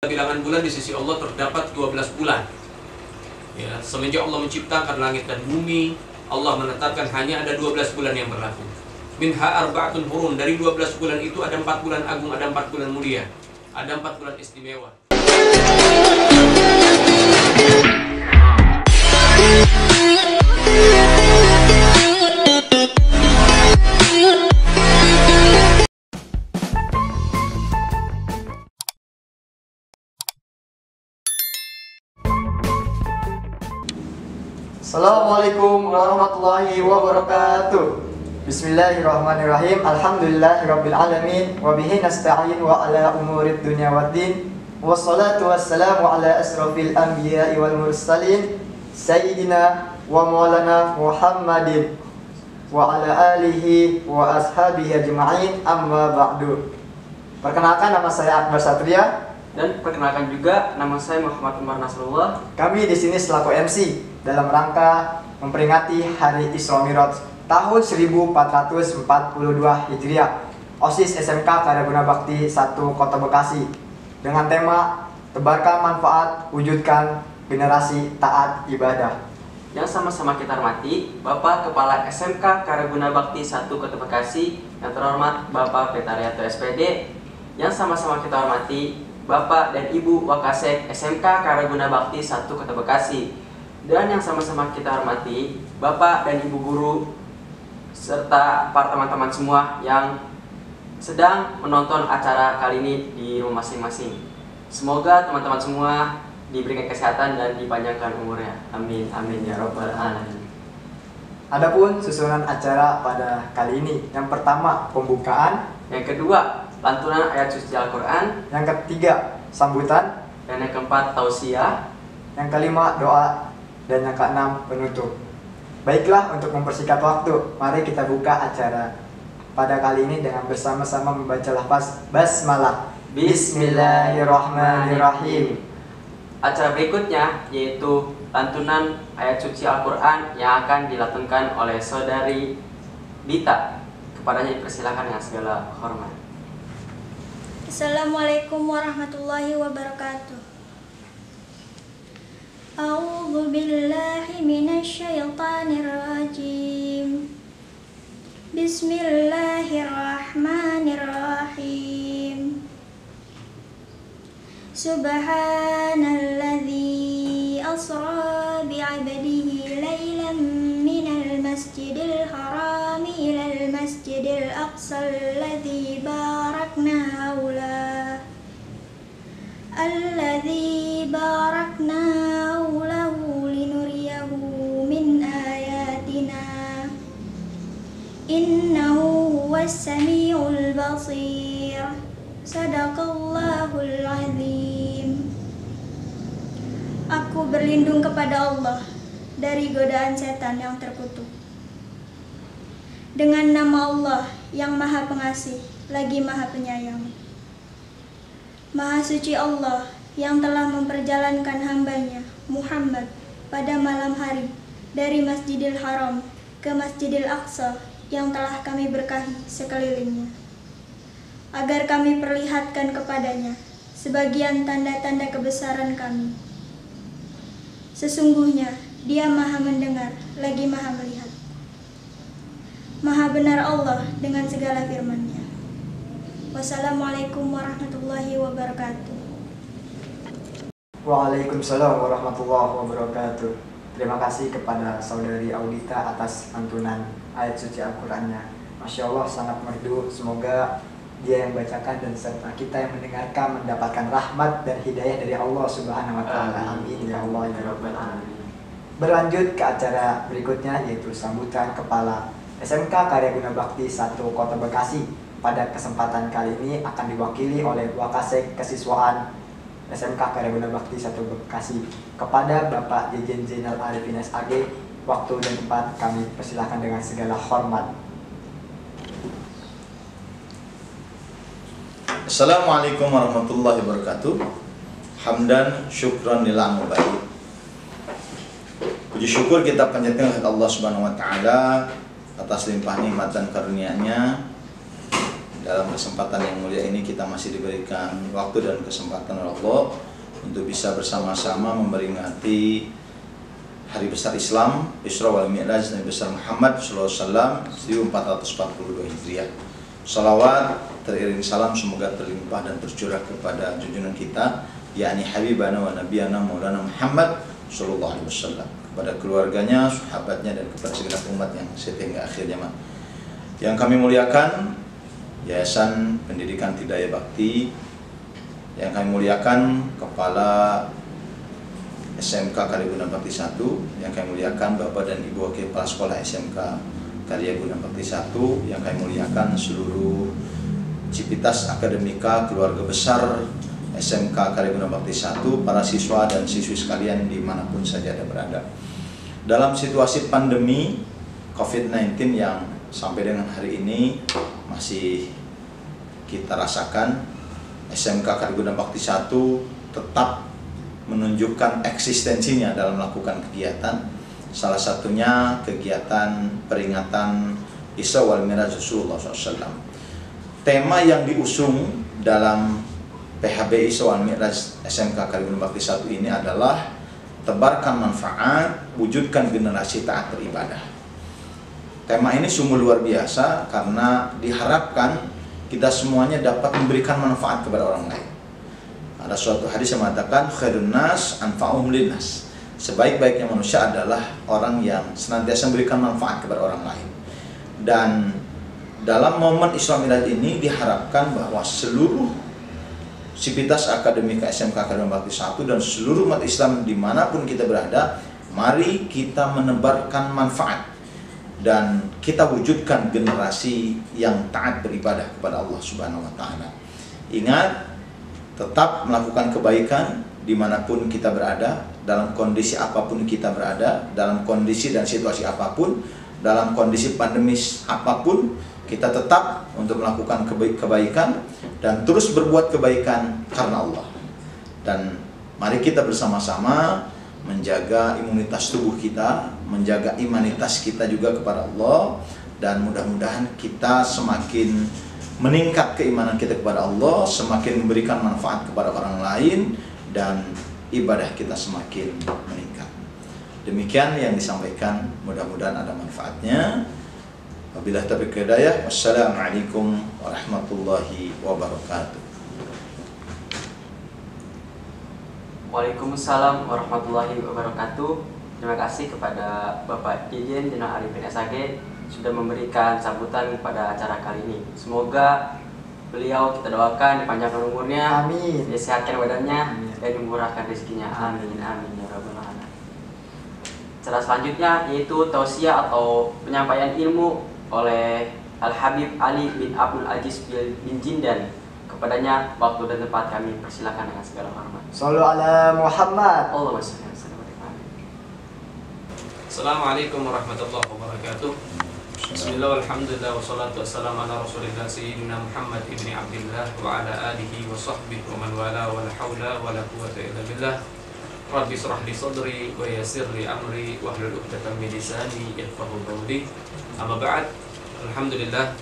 Bilangan bulan di sisi Allah terdapat 12 bulan. Ya, semenjak Allah menciptakan langit dan bumi, Allah menetapkan hanya ada 12 bulan yang berlaku. Minha arba'atun hurum, dari 12 bulan itu ada 4 bulan agung, ada 4 bulan mulia, ada 4 bulan istimewa. Assalamualaikum warahmatullahi wabarakatuh. Bismillahirrahmanirrahim. Alhamdulillahirabbil alamin wa bihi nasta'in wa ala umurid dunya waddin. Wassalatu wassalamu ala asrofil anbiya'i wal mursalin sayyidina wa maulana Muhammadin wa ala alihi wa ashabihi ajma'in, amma ba'du. Perkenalkan, nama saya Akbar Satria. Dan perkenalkan juga, nama saya Muhammad Umar Nasrullah. Kami di sini selaku MC dalam rangka memperingati Hari Isra Mi'raj tahun 1442 Hijriah, OSIS SMK Karya Guna Bakti 1 Kota Bekasi, dengan tema Tebarkan Manfaat, Wujudkan Generasi Taat Ibadah. Yang sama-sama kita hormati Bapak Kepala SMK Karya Guna Bakti 1 Kota Bekasi, yang terhormat Bapak Petariato SPD. Yang sama-sama kita hormati Bapak dan Ibu Wakasek SMK Karya Guna Bakti 1 Kota Bekasi. Dan yang sama-sama kita hormati Bapak dan Ibu Guru serta para teman-teman semua yang sedang menonton acara kali ini di rumah masing-masing. Semoga teman-teman semua diberikan kesehatan dan dipanjangkan umurnya. Amin, amin ya robbal alamin. Adapun susunan acara pada kali ini, yang pertama pembukaan, yang kedua lantunan ayat suci Al-Quran, yang ketiga sambutan, dan yang keempat tausiah, yang kelima doa, dan yang keenam penutup. Baiklah, untuk mempersingkat waktu, mari kita buka acara pada kali ini dengan bersama-sama membaca lafaz basmalah. Bismillahirrahmanirrahim. Acara berikutnya yaitu lantunan ayat suci Al-Quran yang akan dilantunkan oleh saudari Dita. Kepadanya dipersilakan dengan segala hormat. Assalamualaikum warahmatullahi wabarakatuh. A'udzu billahi minasyaitonir rajim. Bismillahirrahmanirrahim. Subhanalladzi asra bi'abdihi laylan minal masjidil harami ilal masjidil aqsal ladzi barakna haulah alladzi barakna haulahu linuriyahu min ayatina innahu huwas samiul basir. Sadaqallahul azim. Aku berlindung kepada Allah dari godaan setan yang terkutuk. Dengan nama Allah yang Maha Pengasih lagi Maha Penyayang. Maha suci Allah yang telah memperjalankan hambanya Muhammad pada malam hari dari Masjidil Haram ke Masjidil Aqsa yang telah kami berkahi sekelilingnya, agar kami perlihatkan kepadanya sebagian tanda-tanda kebesaran kami. Sesungguhnya Dia Maha Mendengar lagi Maha Melihat. Maha benar Allah dengan segala firman-Nya. Wassalamualaikum warahmatullahi wabarakatuh. Waalaikumsalam warahmatullahi wabarakatuh. Terima kasih kepada saudari Audita atas lantunan ayat suci Al-Qurannya. Masya Allah, sangat merdu. Semoga dia yang bacakan dan serta kita yang mendengarkan mendapatkan rahmat dan hidayah dari Allah Subhanahu wa Ta'ala. Amin ya Allah ya Rabbal alamin. Berlanjut ke acara berikutnya, yaitu sambutan Kepala SMK Karya Guna Bakti 1 Kota Bekasi. Pada kesempatan kali ini akan diwakili oleh Wakasek Kesiswaan SMK Karya Guna Bakti 1 Bekasi. Kepada Bapak Jejen Zainal Arifin SAG, waktu dan tempat kami persilahkan dengan segala hormat. Assalamualaikum warahmatullahi wabarakatuh. Hamdan syukran lillah mubarak. Puji syukur kita panjatkan kepada Allah Subhanahu wa taala atas limpah nikmat dan karunia-Nya, dalam kesempatan yang mulia ini kita masih diberikan waktu dan kesempatan oleh Allah untuk bisa bersama-sama memperingati hari besar Islam, Isra wal Mi'raj Nabi besar Muhammad SAW 1442 Hijriah. Salawat teriring salam semoga terlimpah dan tercurah kepada junjungan kita, yakni Habibana wa Nabiyana Maulana Muhammad sallallahu alaihi wasallam, kepada keluarganya, sahabatnya, dan kepada segenap umat yang setia hingga akhir zaman. Yang kami muliakan Yayasan Pendidikan Hidayah Bakti, yang kami muliakan Kepala SMK Karyaguna Bakti 1, yang kami muliakan Bapak dan Ibu Wakil Kepala Sekolah SMK Karyaguna Bakti 1, yang kami muliakan seluruh Civitas Akademika keluarga besar SMK Karyaguna Bakti 1, para siswa dan siswi sekalian dimanapun saja Anda berada. Dalam situasi pandemi COVID-19 yang sampai dengan hari ini masih kita rasakan, SMK Karyaguna Bakti 1 tetap menunjukkan eksistensinya dalam melakukan kegiatan. Salah satunya kegiatan peringatan Isra wal Mi'raj Rasulullah SAW. Tema yang diusung dalam PHB Isra wal Mi'raj SMK Karyaguna Bakti 1 ini adalah tebarkan manfaat, wujudkan generasi taat beribadah. Tema ini sungguh luar biasa karena diharapkan kita semuanya dapat memberikan manfaat kepada orang lain. Ada suatu hadis yang mengatakan khairun nas anfa'uhum linnas. Sebaik-baiknya manusia adalah orang yang senantiasa memberikan manfaat kepada orang lain. Dan dalam momen Isra Mi'raj ini diharapkan bahwa seluruh Civitas Akademika SMK Karyaguna Bakti 1 dan seluruh umat Islam dimanapun kita berada, mari kita menebarkan manfaat dan kita wujudkan generasi yang taat beribadah kepada Allah Subhanahu wa Ta'ala. Ingat, tetap melakukan kebaikan dimanapun kita berada, dalam kondisi apapun kita berada, dalam kondisi dan situasi apapun, dalam kondisi pandemis apapun, kita tetap untuk melakukan kebaikan dan terus berbuat kebaikan karena Allah. Dan mari kita bersama-sama menjaga imunitas tubuh kita, menjaga imanitas kita juga kepada Allah, dan mudah-mudahan kita semakin meningkat keimanan kita kepada Allah, semakin memberikan manfaat kepada orang lain, dan ibadah kita semakin meningkat. Demikian yang disampaikan, mudah-mudahan ada manfaatnya. Wabillahi taufiq wal hidayah. Wassalamualaikum warahmatullahi wabarakatuh. Waalaikumsalam warahmatullahi wabarakatuh. Terima kasih kepada Bapak Dirjen Jenderal Arifin SAG sudah memberikan sambutan pada acara kali ini. Semoga beliau kita doakan dipanjangkan umurnya, Amin. disehatkan badannya, Amin. dan dimurahkan rezekinya. Amin, amin ya rabbal alamin. Cara selanjutnya yaitu tausiah atau penyampaian ilmu oleh Al Habib Ali bin Abdul Aziz bin Jindan. Kepadanya waktu dan tempat kami persilakan dengan segala hormat. Shallu ala Muhammad. Allahumma shalli ala sayyidina. Assalamualaikum warahmatullahi wabarakatuh. Bismillah walhamdulillah wassalatu wassalamu ala rasulillah sayyidina Muhammad ibni Abdillah wa ala alihi wa sahbihi wa man wala wa la hawla wa la quwwata illa billah. Rabbi shrah li sadri wa yassir li amri wa hlul 'uqdatam min lisani yafqahu qawli. Amma ba'd. Alhamdulillah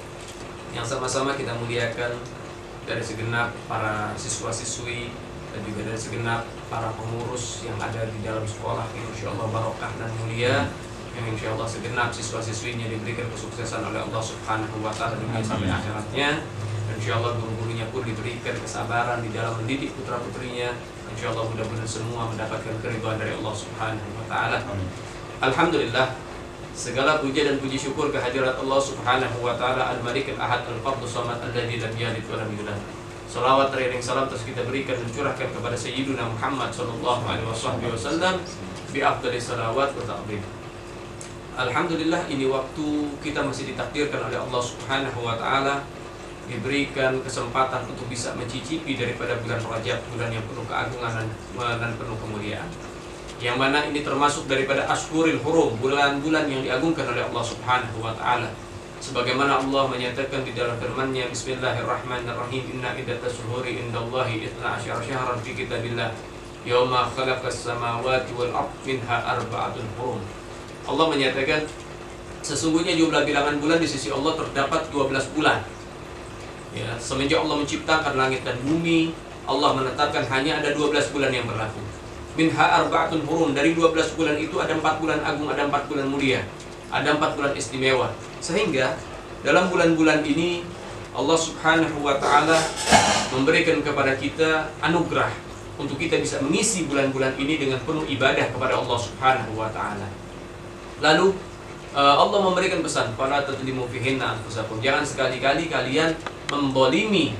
yang sama-sama kita muliakan dari segenap para siswa-siswi dan juga dari segenap para pengurus yang ada di dalam sekolah ini, insyaallah barokah dan mulia, yang insyaallah segenap siswa-siswinya diberikan kesuksesan oleh Allah Subhanahu wa Ta'ala dunia sampai akhiratnya. Insyaallah guru-gurunya pun diberikan kesabaran di dalam mendidik putra-putrinya. Insyaallah mudah-mudahan semua mendapatkan keridhaan dari Allah Subhanahu wa Ta'ala. Alhamdulillah, segala puja dan puji syukur kehadirat Allah Subhanahu wa Ta'ala Al-Malik Al-Ahad Al-Fardhu Samad Alladzi lam yalid wa lam yulad. Salawat teriring salam terus kita berikan dan curahkan kepada Sayyidina Muhammad sallallahu alaihi wasallam bi afdhalis salawat wa ta'zim. Alhamdulillah, ini waktu kita masih ditakdirkan oleh Allah Subhanahu wa Ta'ala diberikan kesempatan untuk bisa mencicipi daripada bulan Rajab, bulan yang penuh keagungan dan penuh kemuliaan. Yang mana ini termasuk daripada Ashhurul Hurum, bulan-bulan yang diagungkan oleh Allah Subhanahu wa Ta'ala. Sebagaimana Allah menyatakan di dalam firman-Nya, Bismillahirrahmanirrahim, Inna iddatas syuhuri indallahi 12 syahran fi kitabillah yauma khalaqas samawati wal ardh minha arba'atun hurum. Allah menyatakan sesungguhnya jumlah bilangan bulan di sisi Allah terdapat 12 bulan. Ya, semenjak Allah menciptakan langit dan bumi, Allah menetapkan hanya ada 12 bulan yang berlaku. Minha arba'atun hurum, dari 12 bulan itu ada 4 bulan agung, ada 4 bulan mulia, ada 4 bulan istimewa. Sehingga dalam bulan-bulan ini Allah Subhanahu wa taala memberikan kepada kita anugerah untuk kita bisa mengisi bulan-bulan ini dengan penuh ibadah kepada Allah Subhanahu wa taala. Lalu Allah memberikan pesan, fala tadlimu fihinna anfusakum. Jangan sekali-kali kalian membolimi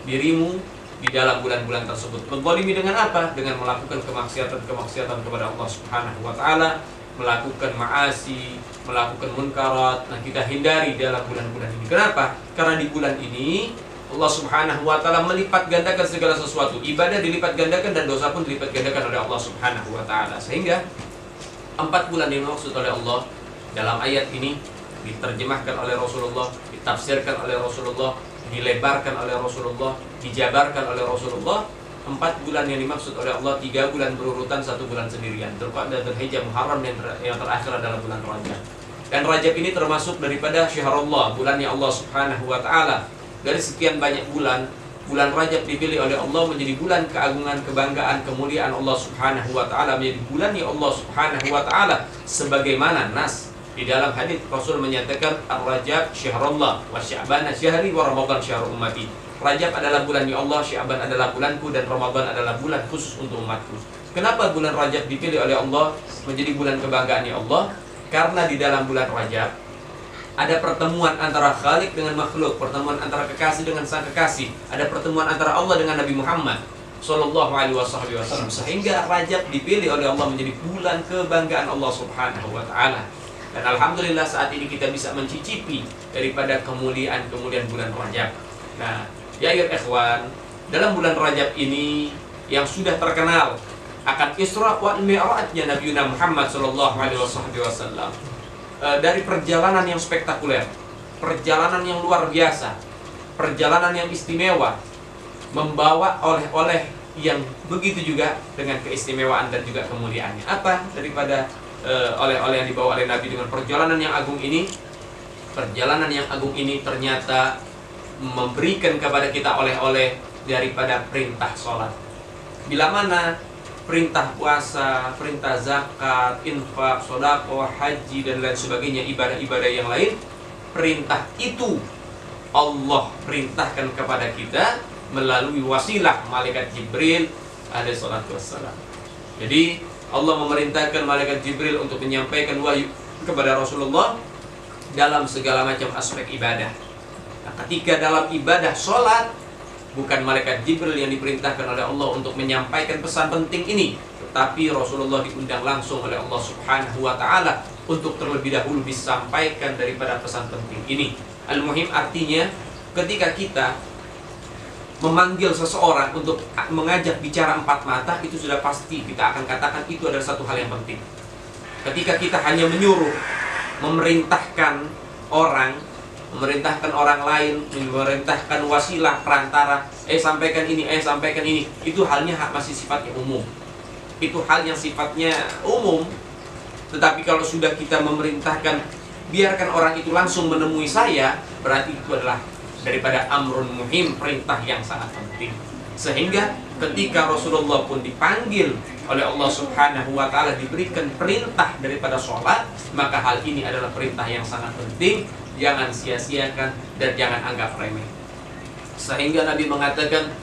dirimu di dalam bulan-bulan tersebut. Membolimi dengan apa? Dengan melakukan kemaksiatan kepada Allah Subhanahu wa taala, melakukan maasi, melakukan munkarat. Nah, kita hindari dalam bulan-bulan ini. Kenapa? Karena di bulan ini Allah Subhanahu wa taala melipat gandakan segala sesuatu. Ibadah dilipat gandakan dan dosa pun dilipat gandakan oleh Allah Subhanahu wa taala. Sehingga 4 bulan yang dimaksud oleh Allah dalam ayat ini diterjemahkan oleh Rasulullah, ditafsirkan oleh Rasulullah, dilebarkan oleh Rasulullah, dijabarkan oleh Rasulullah. 4 bulan yang dimaksud oleh Allah, 3 bulan berurutan, 1 bulan sendirian. Dzulqa'dah, Dzulhijjah, Muharram, dan yang terakhir adalah bulan Rajab. Dan Rajab ini termasuk daripada syahrullah, bulannya Allah Subhanahu wa taala. Dari sekian banyak bulan, bulan Rajab dipilih oleh Allah menjadi bulan keagungan, kebanggaan, kemuliaan Allah Subhanahu wa taala, menjadi bulannya Allah Subhanahu wa taala, sebagaimana nas di dalam hadis Rasul menyatakan Ar-Rajab syahrullah wa Sya'ban syahri wa Ramadan syahrul ummati. Rajab adalah bulannya Allah, Sya'ban adalah bulanku, dan Ramadan adalah bulan khusus untuk umatku. Kenapa bulan Rajab dipilih oleh Allah menjadi bulan kebanggaannya Allah? Karena di dalam bulan Rajab ada pertemuan antara Khalik dengan makhluk, pertemuan antara kekasih dengan sang kekasih, ada pertemuan antara Allah dengan Nabi Muhammad Sallallahu Alaihi Wasallam. Sehingga Rajab dipilih oleh Allah menjadi bulan kebanggaan Allah Subhanahu wa taala. Dan alhamdulillah saat ini kita bisa mencicipi daripada kemuliaan-kemuliaan bulan Rajab. Nah, ya ikhwan, dalam bulan Rajab ini yang sudah terkenal akan Isra wa Mi'rajnya Nabi Muhammad Sallallahu Alaihi Wasallam, dari perjalanan yang spektakuler, perjalanan yang luar biasa, perjalanan yang istimewa, membawa oleh-oleh yang begitu juga dengan keistimewaan dan juga kemuliaannya. Apa daripada oleh-oleh yang dibawa oleh Nabi dengan perjalanan yang agung ini? Perjalanan yang agung ini ternyata memberikan kepada kita oleh-oleh daripada perintah sholat. Bila mana perintah puasa, perintah zakat, infak, sedekah, haji, dan lain sebagainya, ibadah-ibadah yang lain, perintah itu Allah perintahkan kepada kita melalui wasilah malaikat Jibril alaihi salatu wassalam. Jadi Allah memerintahkan malaikat Jibril untuk menyampaikan wahyu kepada Rasulullah dalam segala macam aspek ibadah. Nah, ketika dalam ibadah sholat, bukan malaikat Jibril yang diperintahkan oleh Allah untuk menyampaikan pesan penting ini, tetapi Rasulullah diundang langsung oleh Allah Subhanahu wa taala untuk terlebih dahulu disampaikan daripada pesan penting ini. Al-muhim artinya ketika kita memanggil seseorang untuk mengajak bicara 4 mata, itu sudah pasti kita akan katakan itu adalah satu hal yang penting. Ketika kita hanya menyuruh, memerintahkan orang lain, memerintahkan wasilah, perantara, sampaikan ini, sampaikan ini, itu halnya masih sifatnya umum. Itu hal yang sifatnya umum. Tetapi kalau sudah kita memerintahkan, biarkan orang itu langsung menemui saya, berarti itu adalah daripada amrun muhim, perintah yang sangat penting. Sehingga ketika Rasulullah pun dipanggil oleh Allah Subhanahu wa taala, diberikan perintah daripada sholat, maka hal ini adalah perintah yang sangat penting. Jangan sia-siakan dan jangan anggap remeh. Sehingga Nabi mengatakan,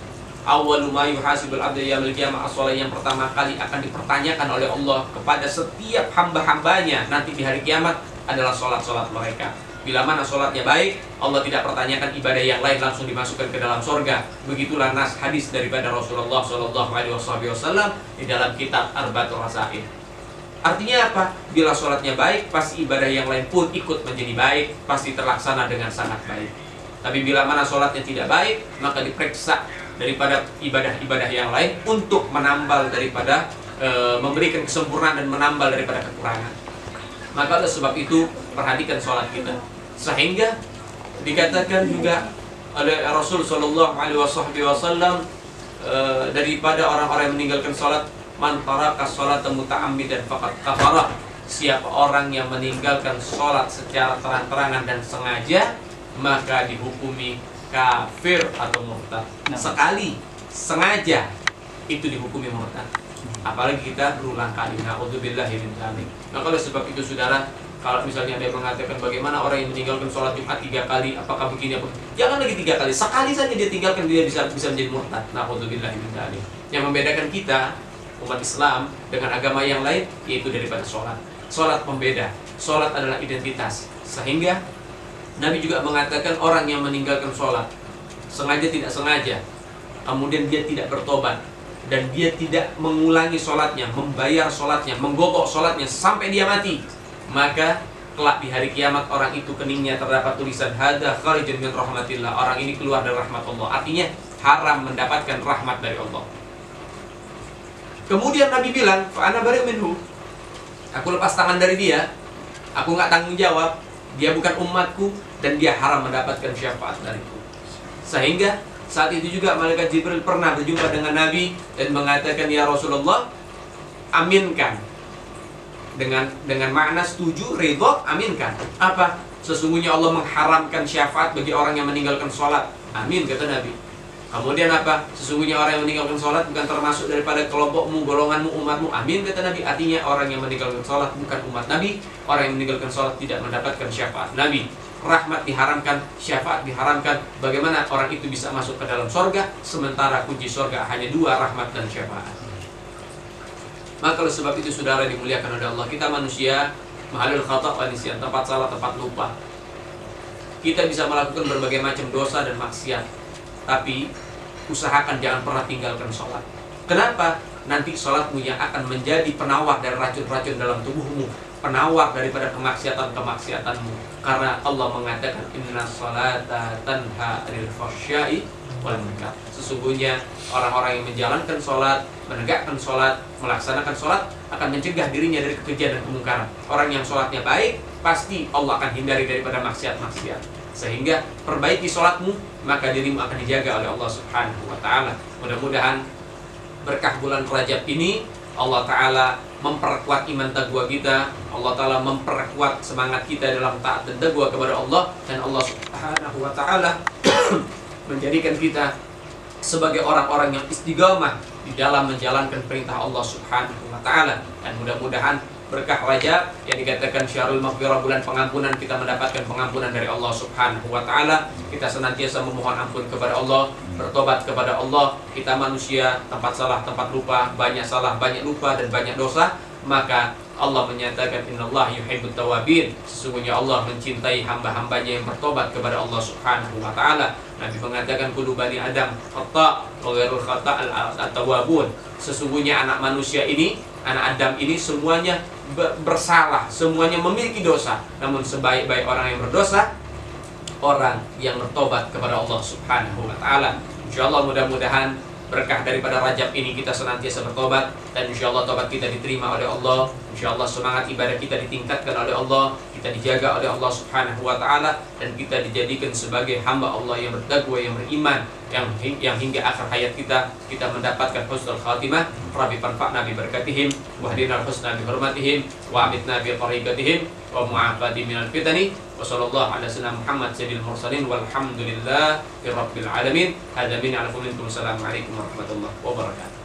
awwalu ma yuhasibul abdu yaumil qiyamah as-shalah, yang pertama kali akan dipertanyakan oleh Allah kepada setiap hamba-hambanya nanti di hari kiamat adalah sholat-sholat mereka. Bila mana sholatnya baik, Allah tidak pertanyakan ibadah yang lain, langsung dimasukkan ke dalam surga. Begitulah nas hadis daripada Rasulullah Sallallahu Alaihi Wasallam di dalam kitab Arba'atul Rasail. Artinya apa? Bila sholatnya baik, pasti ibadah yang lain pun ikut menjadi baik, pasti terlaksana dengan sangat baik. Tapi bila mana sholatnya tidak baik, maka diperiksa daripada ibadah-ibadah yang lain untuk menambal daripada memberikan kesempurnaan dan menambal daripada kekurangan. Maka oleh sebab itu perhatikan sholat kita. Sehingga dikatakan juga oleh Rasul Sallallahu Alaihi Wasallam, daripada orang-orang yang meninggalkan sholat, man taraka sholata muta'ammidan faqad kafara. Siapa orang yang meninggalkan sholat secara terang-terangan dan sengaja, maka dihukumi kafir atau murtad. Sekali sengaja itu dihukumi murtad. Apalagi kita berulang kali. Na'udzubillahi min dzalik. Nah, kalau sebab itu saudara, kalau misalnya ada yang mengatakan bagaimana orang yang meninggalkan sholat Jumat 3 kali, apakah begini apa? Jangan lagi 3 kali, sekali saja dia tinggalkan, dia bisa menjadi murtad. Na'udzubillahi min dzalik. Yang membedakan kita umat Islam dengan agama yang lain yaitu daripada sholat. Sholat pembeda. Sholat adalah identitas. Sehingga Nabi juga mengatakan orang yang meninggalkan sholat sengaja tidak sengaja, kemudian dia tidak bertobat dan dia tidak mengulangi sholatnya, membayar sholatnya, menggokok sholatnya sampai dia mati, maka kelak di hari kiamat orang itu keningnya terdapat tulisan hadza kharijun min rahmatillah. Orang ini keluar dari rahmat Allah. Artinya haram mendapatkan rahmat dari Allah. Kemudian Nabi bilang, fa ana bari' minhu. Aku lepas tangan dari dia. Aku nggak tanggung jawab. Dia bukan umatku dan dia haram mendapatkan syafaat dariku. Sehingga saat itu juga malaikat Jibril pernah berjumpa dengan Nabi dan mengatakan, ya Rasulullah, aminkan. Dengan makna setuju, ridho, aminkan. Apa? Sesungguhnya Allah mengharamkan syafaat bagi orang yang meninggalkan sholat. Amin, kata Nabi. Kemudian apa? Sesungguhnya orang yang meninggalkan sholat bukan termasuk daripada kelompokmu, golonganmu, umatmu. Amin, kata Nabi. Artinya orang yang meninggalkan sholat bukan umat Nabi. Orang yang meninggalkan sholat tidak mendapatkan syafaat Nabi. Rahmat diharamkan, syafaat diharamkan. Bagaimana orang itu bisa masuk ke dalam sorga, sementara kunci sorga hanya 2, rahmat dan syafaat. Maka oleh sebab itu saudara dimuliakan oleh Allah, kita manusia mahalul khata' wa nisyan, tempat salah, tempat lupa. Kita bisa melakukan berbagai macam dosa dan maksiat, tapi usahakan jangan pernah tinggalkan sholat. Kenapa? Nanti sholatmu yang akan menjadi penawar dari racun-racun dalam tubuhmu, penawar daripada kemaksiatan-kemaksiatanmu. Karena Allah mengatakan inna sholata tanha 'anil fahsya'i wal munkar. Sesungguhnya orang-orang yang menjalankan sholat, menegakkan sholat, melaksanakan sholat akan mencegah dirinya dari kekejian dan kemungkaran. Orang yang sholatnya baik, pasti Allah akan hindari daripada maksiat-maksiat. Sehingga perbaiki sholatmu, maka dirimu akan dijaga oleh Allah Subhanahu wa ta'ala. Mudah-mudahan berkah bulan Rajab ini Allah Ta'ala memperkuat iman taqwa kita, Allah Ta'ala memperkuat semangat kita dalam taat dan taqwa kepada Allah, dan Allah Subhanahu wa ta'ala menjadikan kita sebagai orang-orang yang istiqamah di dalam menjalankan perintah Allah Subhanahu wa ta'ala. Dan mudah-mudahan berkah Rajab yang dikatakan syahrul maghfirah, bulan pengampunan, kita mendapatkan pengampunan dari Allah Subhanahu wa ta'ala. Kita senantiasa memohon ampun kepada Allah, bertobat kepada Allah. Kita manusia, tempat salah, tempat lupa, banyak salah, banyak lupa, dan banyak dosa. Maka Allah menyatakan innallaha yuhibbut tawabin. Sesungguhnya Allah mencintai hamba-hambanya yang bertobat kepada Allah Subhanahu wa ta'ala. Nabi mengatakan kullu bani Adam khata' wa ghairul khata' at-tawwabun. Sesungguhnya anak manusia ini, anak Adam ini semuanya bersalah, semuanya memiliki dosa. Namun sebaik-baik orang yang berdosa, orang yang bertobat kepada Allah Subhanahu wa ta'ala. Insyaallah mudah-mudahan berkah daripada Rajab ini kita senantiasa bertobat, dan insyaallah tobat kita diterima oleh Allah. Insyaallah semangat ibadah kita ditingkatkan oleh Allah, kita dijaga oleh Allah Subhanahu wa ta'ala, dan kita dijadikan sebagai hamba Allah yang bertakwa, yang beriman, yang hingga akhir hayat kita mendapatkan husnul khatimah. Rabbi fanfa'na bi barakatihim wa hdina husna bi hurmatihim wa amitna bi tariqatihim wa mu'afati minal fitani wa sallallahu ala sayyidina Muhammad sayyidil mursalin walhamdulillahi rabbil alamin. Hadza min alaikum warahmatullahi wabarakatuh.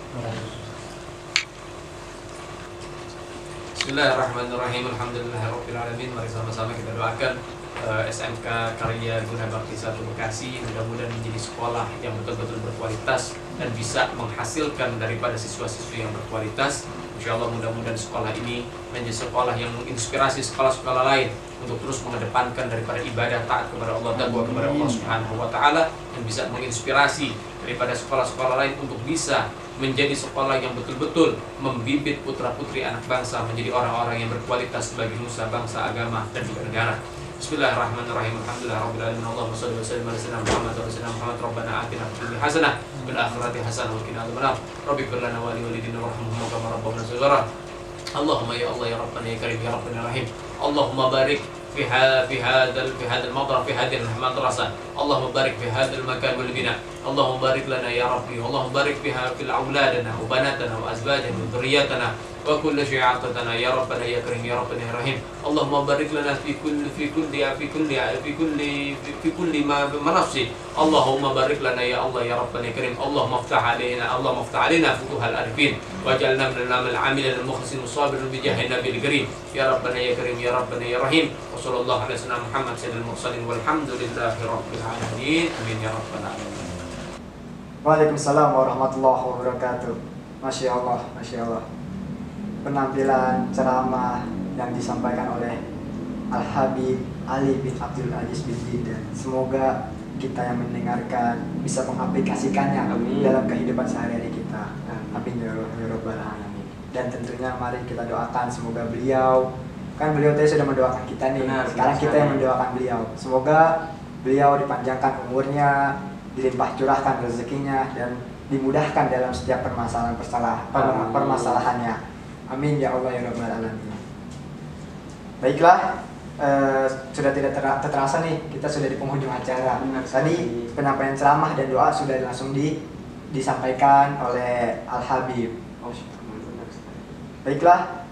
Bismillahirrahmanirrahim. Alhamdulillahirabbil alamin. Mari sama-sama kita doakan SMK Karya Guna Bakti 1 Bekasi mudah-mudahan menjadi sekolah yang betul-betul berkualitas dan bisa menghasilkan daripada siswa-siswi yang berkualitas. Insyaallah mudah-mudahan sekolah ini menjadi sekolah yang menginspirasi sekolah-sekolah lain untuk terus mengedepankan daripada ibadah taat kepada Allah, taqwa kepada Allah Subhanahu wa ta'ala, dan bisa menginspirasi daripada sekolah-sekolah lain untuk bisa menjadi sekolah yang betul-betul membibit putra-putri anak bangsa menjadi orang-orang yang berkualitas bagi nusa, bangsa, agama, dan juga negara. Bismillahirrahmanirrahim. Alhamdulillahirabbil alamin. Allahumma shalli wa sallim ala sayyidina Muhammad wa ala sayyidina Muhammad. Rabbana atina fid dunya hasanah wa fil akhirati hasanah wa qina adzabannar. Rabbighfir lana wa li walidina warhamhum kama rabbawna shaghira. Allahumma ya Allah ya Rabbana ya Karim ya Rabbana Rahim. Allahumma barik في هذا المطر في هذه المدرسة. اللهم بارك في هذا المكان والبناء اللهم بارك لنا يا ربي، اللهم بارك بها في أولادنا وبناتنا وأزواجنا وذرياتنا وكل شيء أعطتنا يا ربنا يا كريم يا ربنا يا رحيم. اللهم بارك لنا في كل ما نفسي. اللهم بارك لنا يا الله يا ربنا يا كريم. اللهم افتح علينا فتوح العارفين، واجعلنا من العاملين المخلصين الصابرين بجاه النبي الكريم يا ربنا يا كريم يا ربنا يا رحيم. وصلى الله على سيدنا محمد سيد المرسلين والحمد لله رب العالمين. آمين يا رب العالمين. Waalaikumsalam warahmatullahi wabarakatuh. Masya Allah, Masya Allah. Penampilan ceramah yang disampaikan oleh Al-Habib Ali bin Abdul Aziz bin Jidan. Semoga kita yang mendengarkan bisa mengaplikasikannya dalam kehidupan sehari-hari kita. Amin ya rabbal alamin. Dan tentunya mari kita doakan semoga beliau, kan beliau tadi sudah mendoakan kita nih. Sekarang kita yang mendoakan beliau. Semoga beliau dipanjangkan umurnya, dilimpah curahkan rezekinya, dan dimudahkan dalam setiap permasalahannya. Amin ya Allah ya rabbal alamin. Baiklah, sudah tidak terasa nih, kita sudah di penghujung acara. Tadi penyampaian ceramah dan doa sudah langsung disampaikan oleh Al-Habib. Baiklah,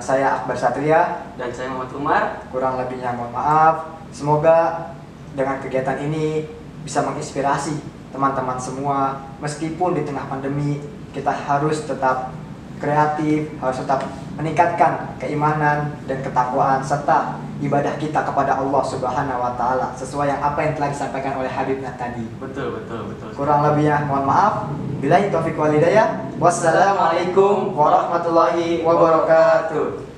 saya Akbar Satria Dan saya Muhammad Umar. Kurang lebihnya mohon maaf. Semoga dengan kegiatan ini bisa menginspirasi teman-teman semua. Meskipun di tengah pandemi, kita harus tetap kreatif, harus tetap meningkatkan keimanan dan ketakwaan serta ibadah kita kepada Allah Subhanahu wa taala sesuai yang apa yang telah disampaikan oleh Habibnya tadi. Betul. Kurang lebihnya mohon maaf. Billahi taufiq wal hidayah. Wassalamualaikum warahmatullahi wabarakatuh.